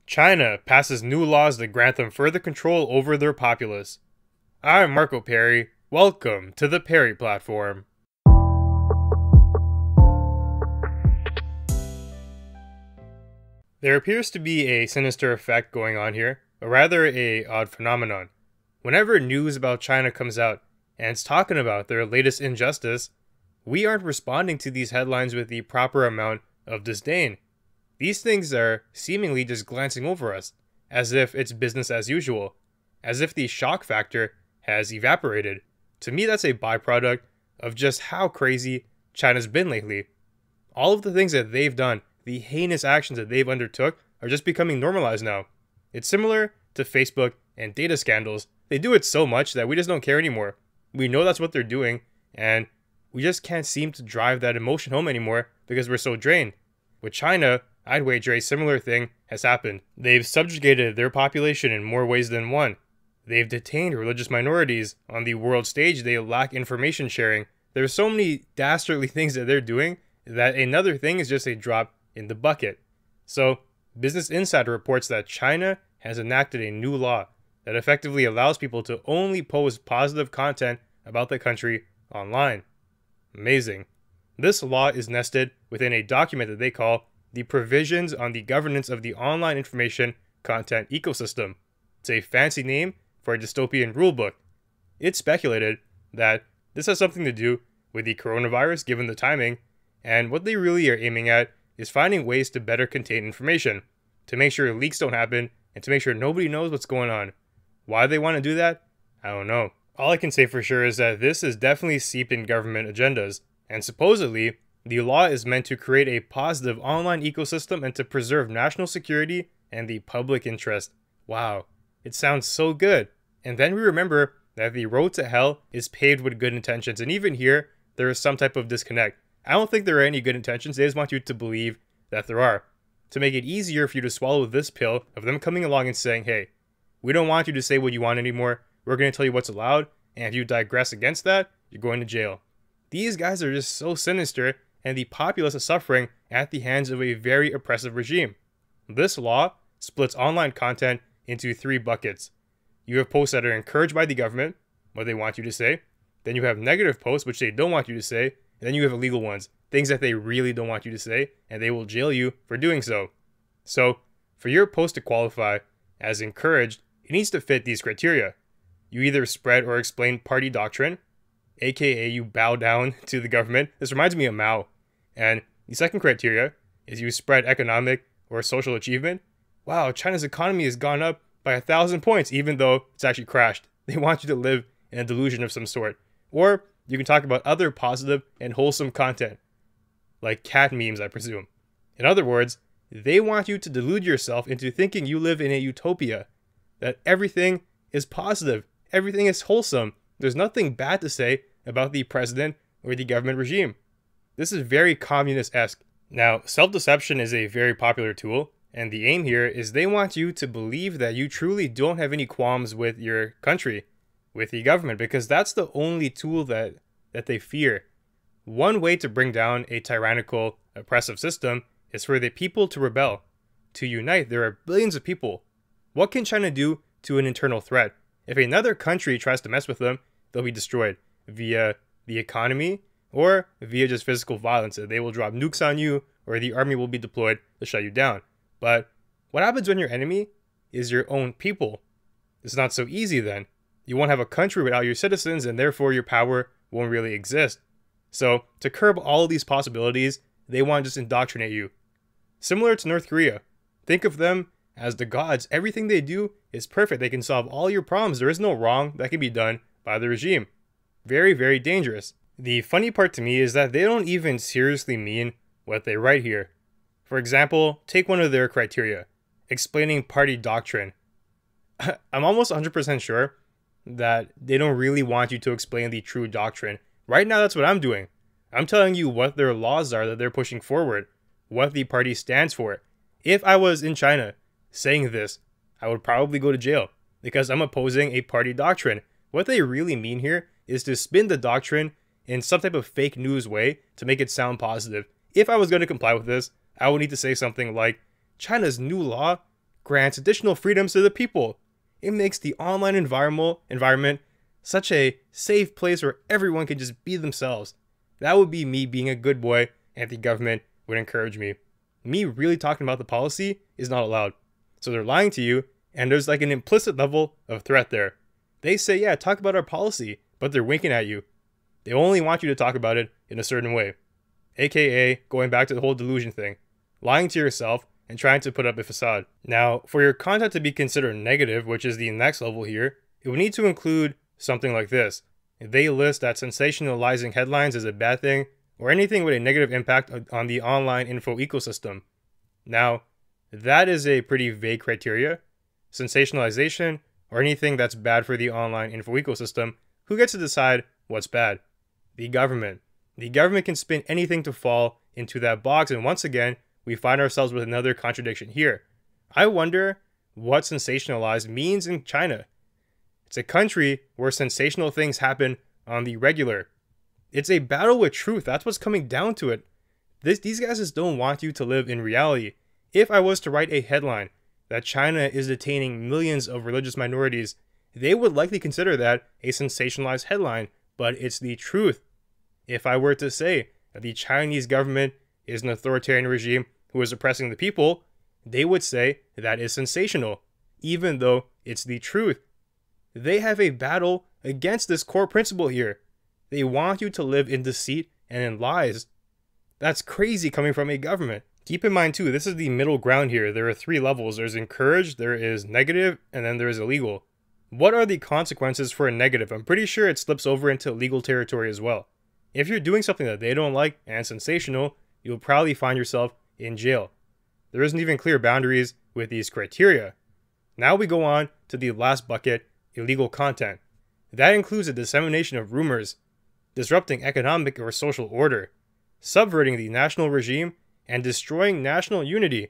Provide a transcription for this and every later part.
China passes new laws that grant them further control over their populace. I'm Marco Perry. Welcome to the Perry Platform. There appears to be a sinister effect going on here, or rather a odd phenomenon. Whenever news about China comes out, and it's talking about their latest injustice, we aren't responding to these headlines with the proper amount of disdain. These things are seemingly just glancing over us, as if it's business as usual, as if the shock factor has evaporated. To me, that's a byproduct of just how crazy China's been lately. All of the things that they've done, the heinous actions that they've undertook, are just becoming normalized now. It's similar to Facebook and data scandals. They do it so much that we just don't care anymore. We know that's what they're doing, and we just can't seem to drive that emotion home anymore because we're so drained. With China, I'd wager a similar thing has happened. They've subjugated their population in more ways than one. They've detained religious minorities. On the world stage, they lack information sharing. There's so many dastardly things that they're doing that another thing is just a drop in the bucket. So, Business Insider reports that China has enacted a new law that effectively allows people to only post positive content about the country online. Amazing. This law is nested within a document that they call the Provisions on the Governance of the Online Information Content Ecosystem. It's a fancy name for a dystopian rulebook. It's speculated that this has something to do with the coronavirus given the timing, and what they really are aiming at is finding ways to better contain information, to make sure leaks don't happen, and to make sure nobody knows what's going on. Why they want to do that? I don't know. All I can say for sure is that this is definitely seeped in government agendas, and supposedly, the law is meant to create a positive online ecosystem and to preserve national security and the public interest. Wow, it sounds so good. And then we remember that the road to hell is paved with good intentions, and even here, there is some type of disconnect. I don't think there are any good intentions, they just want you to believe that there are. To make it easier for you to swallow this pill of them coming along and saying, hey, we don't want you to say what you want anymore, we're going to tell you what's allowed, and if you digress against that, you're going to jail. These guys are just so sinister, and the populace is suffering at the hands of a very oppressive regime. This law splits online content into three buckets. You have posts that are encouraged by the government, what they want you to say. Then you have negative posts, which they don't want you to say. And then you have illegal ones, things that they really don't want you to say, and they will jail you for doing so. So, for your post to qualify as encouraged, it needs to fit these criteria. You either spread or explain party doctrine, aka you bow down to the government. This reminds me of Mao. And the second criteria is you spread economic or social achievement. Wow, China's economy has gone up by 1,000 points, even though it's actually crashed. They want you to live in a delusion of some sort. Or you can talk about other positive and wholesome content, like cat memes, I presume. In other words, they want you to delude yourself into thinking you live in a utopia, that everything is positive, everything is wholesome. There's nothing bad to say about the president or the government regime. This is very communist-esque. Now, self-deception is a very popular tool, and the aim here is they want you to believe that you truly don't have any qualms with your country, with the government, because that's the only tool that they fear. One way to bring down a tyrannical, oppressive system is for the people to rebel, to unite. There are billions of people. What can China do to an internal threat? If another country tries to mess with them, they'll be destroyed via the economy or via just physical violence. They will drop nukes on you, or the army will be deployed to shut you down. But what happens when your enemy is your own people? It's not so easy then. You won't have a country without your citizens, and therefore your power won't really exist. So, to curb all of these possibilities, they want to just indoctrinate you. Similar to North Korea. Think of them as the gods. Everything they do is perfect. They can solve all your problems. There is no wrong that can be done by the regime. Very, very dangerous. The funny part to me is that they don't even seriously mean what they write here. For example, take one of their criteria, explaining party doctrine. I'm almost 100% sure that they don't really want you to explain the true doctrine. Right now, that's what I'm doing. I'm telling you what their laws are that they're pushing forward, what the party stands for. If I was in China saying this, I would probably go to jail because I'm opposing a party doctrine. What they really mean here is to spin the doctrine in some type of fake news way to make it sound positive. If I was going to comply with this, I would need to say something like, China's new law grants additional freedoms to the people. It makes the online environment such a safe place where everyone can just be themselves. That would be me being a good boy, and the government would encourage me. Me really talking about the policy is not allowed. So they're lying to you, and there's like an implicit level of threat there. They say, yeah, talk about our policy, but they're winking at you. They only want you to talk about it in a certain way. AKA, going back to the whole delusion thing. Lying to yourself and trying to put up a facade. Now, for your content to be considered negative, which is the next level here, it would need to include something like this. They list that sensationalizing headlines is a bad thing, or anything with a negative impact on the online info ecosystem. Now, that is a pretty vague criteria. Sensationalization, or anything that's bad for the online info ecosystem, who gets to decide what's bad? The government. The government can spin anything to fall into that box, and once again, we find ourselves with another contradiction here. I wonder what sensationalized means in China. It's a country where sensational things happen on the regular. It's a battle with truth. That's what's coming down to it. These guys just don't want you to live in reality. If I was to write a headline that China is detaining millions of religious minorities, they would likely consider that a sensationalized headline, but it's the truth. If I were to say that the Chinese government is an authoritarian regime who is oppressing the people, they would say that is sensational, even though it's the truth. They have a battle against this core principle here. They want you to live in deceit and in lies. That's crazy coming from a government. Keep in mind too, this is the middle ground here. There are 3 levels. There's encouraged, there is negative, and then there is illegal. What are the consequences for a negative? I'm pretty sure it slips over into legal territory as well. If you're doing something that they don't like and sensational, you'll probably find yourself in jail. There isn't even clear boundaries with these criteria. Now we go on to the last bucket, illegal content. That includes the dissemination of rumors, disrupting economic or social order, subverting the national regime, and destroying national unity.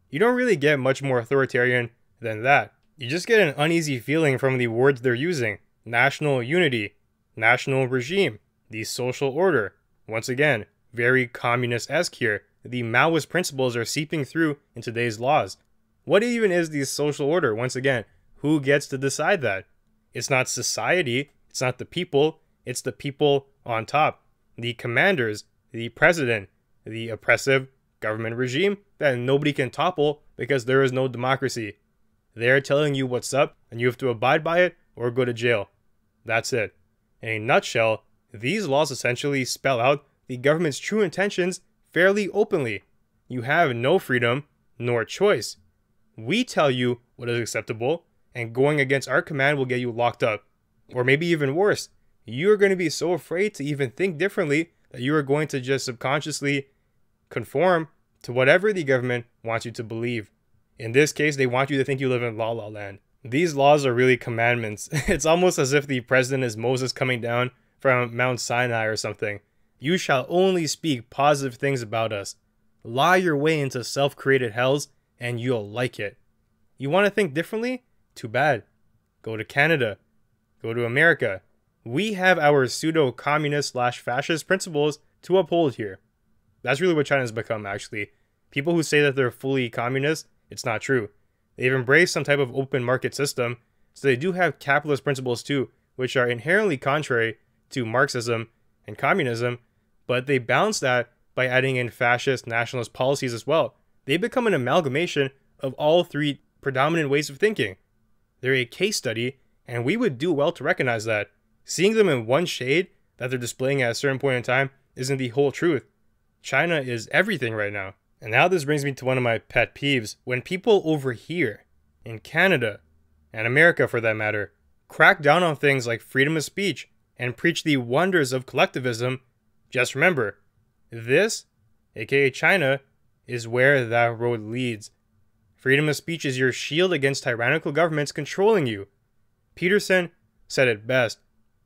You don't really get much more authoritarian than that. You just get an uneasy feeling from the words they're using. National unity, national regime, the social order. Once again, very communist-esque here. The Maoist principles are seeping through in today's laws. What even is the social order? Once again, who gets to decide that? It's not society, it's not the people, it's the people on top. The commanders, the president, the oppressive government regime that nobody can topple because there is no democracy. They're telling you what's up and you have to abide by it or go to jail. That's it. In a nutshell, these laws essentially spell out the government's true intentions fairly openly. You have no freedom nor choice. We tell you what is acceptable, and going against our command will get you locked up. Or maybe even worse, you are going to be so afraid to even think differently that you are going to just subconsciously conform to whatever the government wants you to believe. In this case, they want you to think you live in La La Land. These laws are really commandments. It's almost as if the president is Moses coming down from Mount Sinai or something. You shall only speak positive things about us. Lie your way into self-created hells and you'll like it. You want to think differently? Too bad. Go to Canada. Go to America. We have our pseudo-communist/fascist principles to uphold here. That's really what China's become, actually. People who say that they're fully communist, it's not true. They've embraced some type of open market system, so they do have capitalist principles too, which are inherently contrary to Marxism and communism, but they balance that by adding in fascist nationalist policies as well. They become an amalgamation of all 3 predominant ways of thinking. They're a case study, and we would do well to recognize that. Seeing them in one shade that they're displaying at a certain point in time isn't the whole truth. China is everything right now. And now this brings me to one of my pet peeves. When people over here, in Canada, and America for that matter, crack down on things like freedom of speech and preach the wonders of collectivism, just remember, this, aka China, is where that road leads. Freedom of speech is your shield against tyrannical governments controlling you. Peterson said it best.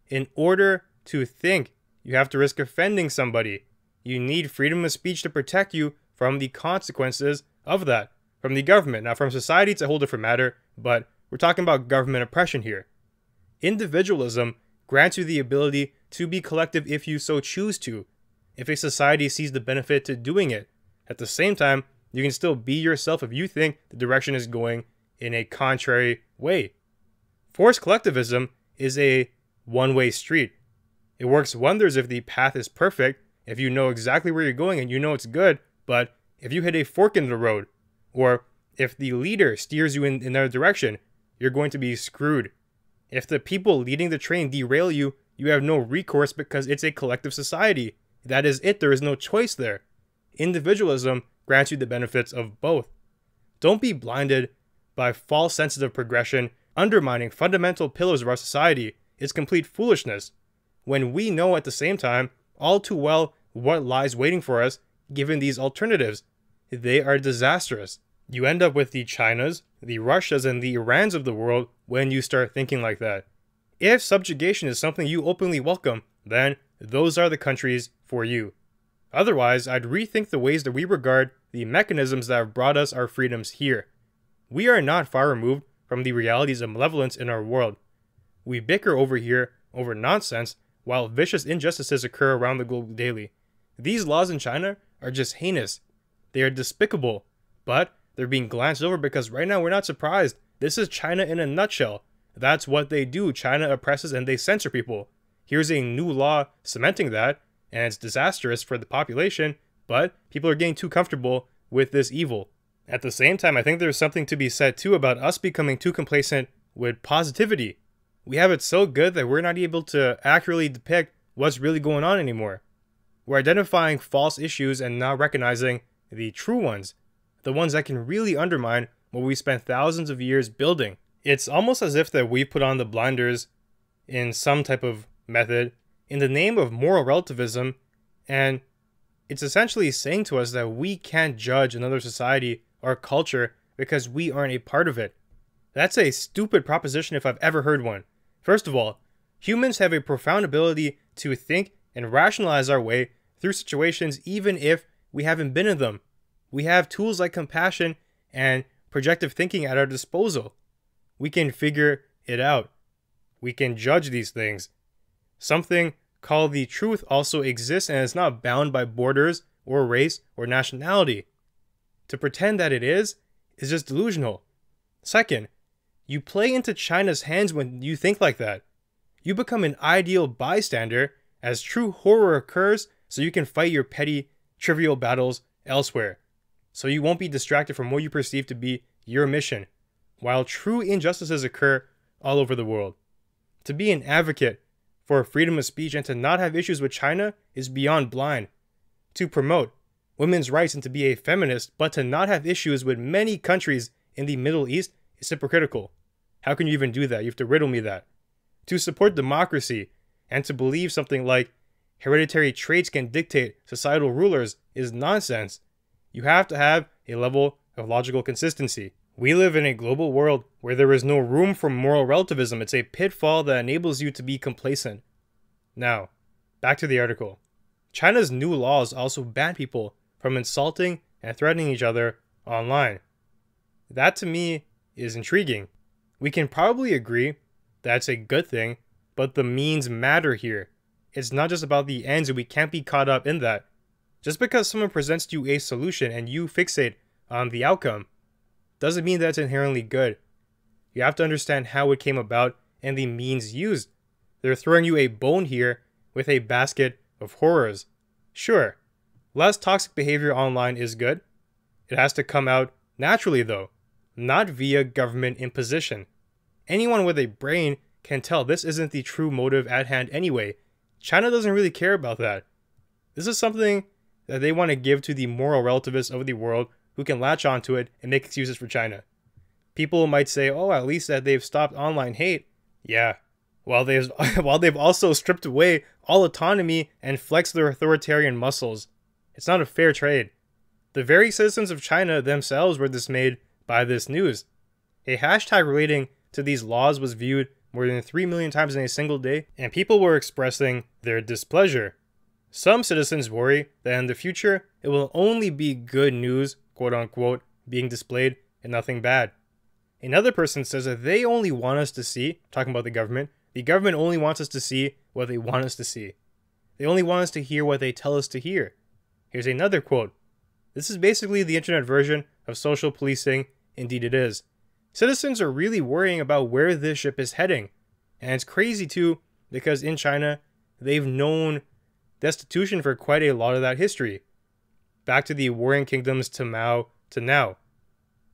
In order to think, you have to risk offending somebody. You need freedom of speech to protect you from the consequences of that. From the government. Now, from society, it's a whole different matter, but we're talking about government oppression here. Individualism grants you the ability to be collective if you so choose to, if a society sees the benefit to doing it. At the same time, you can still be yourself if you think the direction is going in a contrary way. Forced collectivism is a one-way street. It works wonders if the path is perfect, if you know exactly where you're going and you know it's good, but if you hit a fork in the road, or if the leader steers you in another direction, you're going to be screwed. If the people leading the train derail you, you have no recourse because it's a collective society. That is it, there is no choice there. Individualism grants you the benefits of both. Don't be blinded by false senses of progression, undermining fundamental pillars of our society. It's complete foolishness, when we know at the same time all too well what lies waiting for us given these alternatives. They are disastrous. You end up with the Chinas, the Russias, and the Irans of the world when you start thinking like that. If subjugation is something you openly welcome, then those are the countries for you. Otherwise, I'd rethink the ways that we regard the mechanisms that have brought us our freedoms here. We are not far removed from the realities of malevolence in our world. We bicker over here over nonsense while vicious injustices occur around the globe daily. These laws in China are just heinous. They are despicable, but they're being glanced over because right now we're not surprised. This is China in a nutshell. That's what they do. China oppresses and they censor people. Here's a new law cementing that, and it's disastrous for the population, but people are getting too comfortable with this evil. At the same time, I think there's something to be said too about us becoming too complacent with positivity. We have it so good that we're not able to accurately depict what's really going on anymore. We're identifying false issues and not recognizing the true ones, the ones that can really undermine what we spent thousands of years building. It's almost as if that we put on the blinders in some type of method in the name of moral relativism, and it's essentially saying to us that we can't judge another society or culture because we aren't a part of it. That's a stupid proposition if I've ever heard one. First of all, humans have a profound ability to think and rationalize our way through situations even if we haven't been in them. We have tools like compassion and projective thinking at our disposal. We can figure it out. We can judge these things. Something called the truth also exists and is not bound by borders or race or nationality. To pretend that it is just delusional. Second, you play into China's hands when you think like that. You become an ideal bystander as true horror occurs so you can fight your petty, trivial battles elsewhere. So you won't be distracted from what you perceive to be your mission, while true injustices occur all over the world. To be an advocate for freedom of speech and to not have issues with China is beyond blind. To promote women's rights and to be a feminist, but to not have issues with many countries in the Middle East is hypocritical. How can you even do that? You have to riddle me that. To support democracy and to believe something like hereditary traits can dictate societal rulers is nonsense. You have to have a level of logical consistency. We live in a global world where there is no room for moral relativism. It's a pitfall that enables you to be complacent. Now, back to the article. China's new laws also ban people from insulting and threatening each other online. That to me is intriguing. We can probably agree that's a good thing, but the means matter here. It's not just about the ends and we can't be caught up in that. Just because someone presents you a solution and you fixate on the outcome doesn't mean that's inherently good. You have to understand how it came about and the means used. They're throwing you a bone here with a basket of horrors. Sure, less toxic behavior online is good. It has to come out naturally though, not via government imposition. Anyone with a brain can tell this isn't the true motive at hand anyway. China doesn't really care about that. This is something that they want to give to the moral relativists of the world who can latch onto it and make excuses for China. People might say, oh, at least that they've stopped online hate. Yeah, while they've also stripped away all autonomy and flexed their authoritarian muscles. It's not a fair trade. The very citizens of China themselves were dismayed by this news. A hashtag relating to these laws was viewed more than 3 million times in a single day, and people were expressing their displeasure. Some citizens worry that in the future, it will only be good news, quote unquote, being displayed and nothing bad. Another person says that they only want us to see, talking about the government only wants us to see what they want us to see. They only want us to hear what they tell us to hear. Here's another quote. This is basically the internet version of social policing. Indeed it is. citizens are really worrying about where this ship is heading. And it's crazy too, because in China, they've known destitution for quite a lot of that history. Back to the warring kingdoms to Mao to now.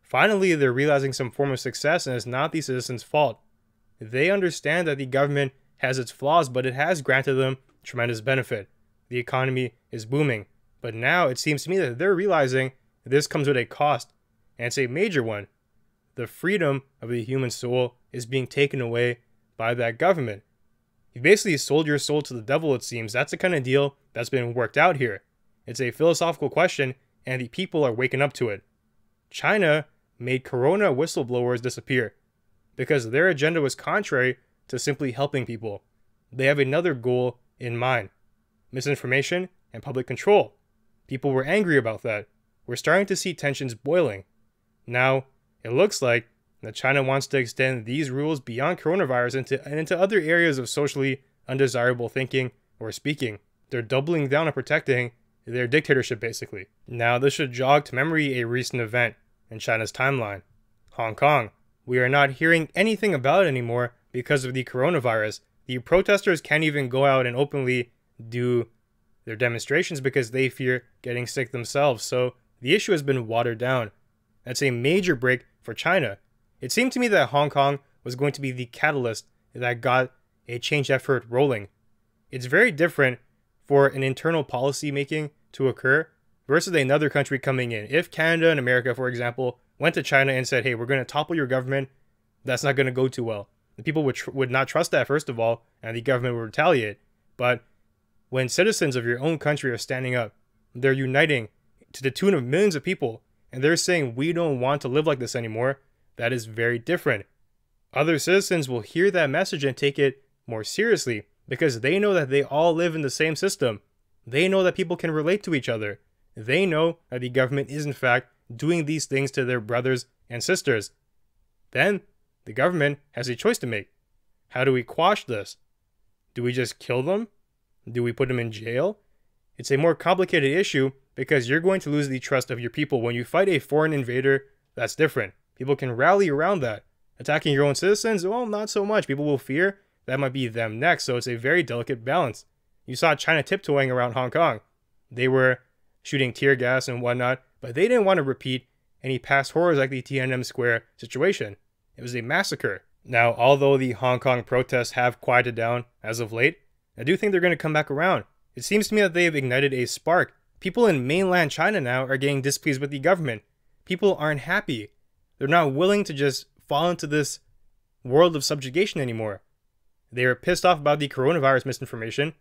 Finally, they're realizing some form of success, and it's not the citizens' fault. They understand that the government has its flaws, but it has granted them tremendous benefit. The economy is booming. But now it seems to me that they're realizing this comes with a cost, and it's a major one. The freedom of the human soul is being taken away by that government. You basically sold your soul to the devil, it seems. That's the kind of deal that's been worked out here. It's a philosophical question, and the people are waking up to it. China made corona whistleblowers disappear because their agenda was contrary to simply helping people. They have another goal in mind: misinformation and public control. People were angry about that. We're starting to see tensions boiling. Now, it looks like that China wants to extend these rules beyond coronavirus into other areas of socially undesirable thinking or speaking. They're doubling down on protecting their dictatorship, basically. Now, this should jog to memory a recent event in China's timeline. Hong Kong. We are not hearing anything about it anymore because of the coronavirus. The protesters can't even go out and openly do their demonstrations because they fear getting sick themselves. So the issue has been watered down. That's a major break for China. It seemed to me that Hong Kong was going to be the catalyst that got a change effort rolling. It's very different for an internal policy making to occur versus another country coming in. If Canada and America, for example, went to China and said, hey, we're going to topple your government, that's not going to go too well. The people would not trust that, first of all, and the government would retaliate. But when citizens of your own country are standing up, they're uniting to the tune of millions of people, and they're saying, we don't want to live like this anymore, that is very different. Other citizens will hear that message and take it more seriously because they know that they all live in the same system. They know that people can relate to each other. They know that the government is in fact doing these things to their brothers and sisters. Then the government has a choice to make. How do we quash this? Do we just kill them? Do we put them in jail? It's a more complicated issue because you're going to lose the trust of your people. When you fight a foreign invader, that's different. People can rally around that. Attacking your own citizens, well, not so much. People will fear that might be them next, so it's a very delicate balance. You saw China tiptoeing around Hong Kong. They were shooting tear gas and whatnot, but they didn't want to repeat any past horrors like the Tiananmen Square situation. It was a massacre. Now, although the Hong Kong protests have quieted down as of late, I do think they're going to come back around. It seems to me that they've ignited a spark. People in mainland China now are getting displeased with the government. People aren't happy. They're not willing to just fall into this world of subjugation anymore. They are pissed off about the coronavirus misinformation.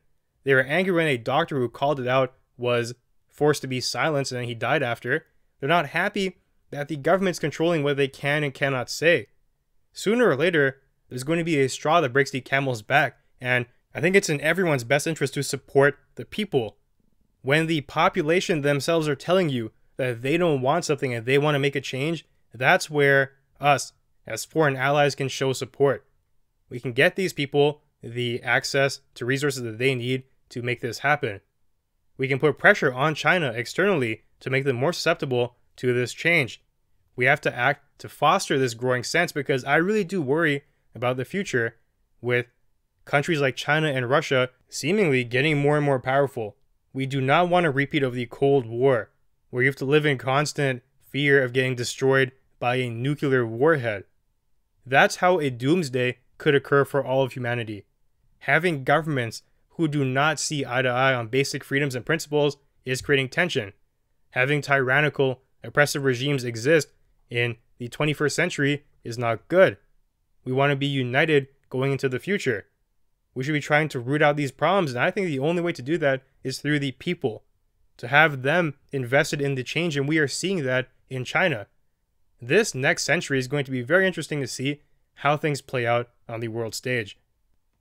They were angry when a doctor who called it out was forced to be silenced and then he died after. They're not happy that the government's controlling what they can and cannot say. Sooner or later, there's going to be a straw that breaks the camel's back, and I think it's in everyone's best interest to support the people. When the population themselves are telling you that they don't want something and they want to make a change, that's where us, as foreign allies, can show support. We can get these people the access to resources that they need to make this happen. We can put pressure on China externally to make them more susceptible to this change. We have to act to foster this growing sense because I really do worry about the future with countries like China and Russia seemingly getting more and more powerful. We do not want a repeat of the Cold War, where you have to live in constant fear of getting destroyed by a nuclear warhead. That's how a doomsday could occur for all of humanity. Having governments who do not see eye to eye on basic freedoms and principles is creating tension. Having tyrannical, oppressive regimes exist in the 21st century is not good. We want to be united going into the future. We should be trying to root out these problems, and I think the only way to do that is through the people, to have them invested in the change, and we are seeing that in China. This next century is going to be very interesting to see how things play out on the world stage.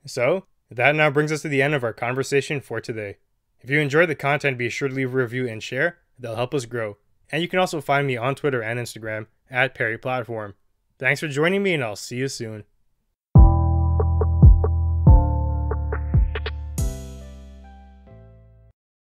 So, that now brings us to the end of our conversation for today. If you enjoyed the content, be sure to leave a review and share. They'll help us grow. And you can also find me on Twitter and Instagram @PerryPlatform. Thanks for joining me, and I'll see you soon.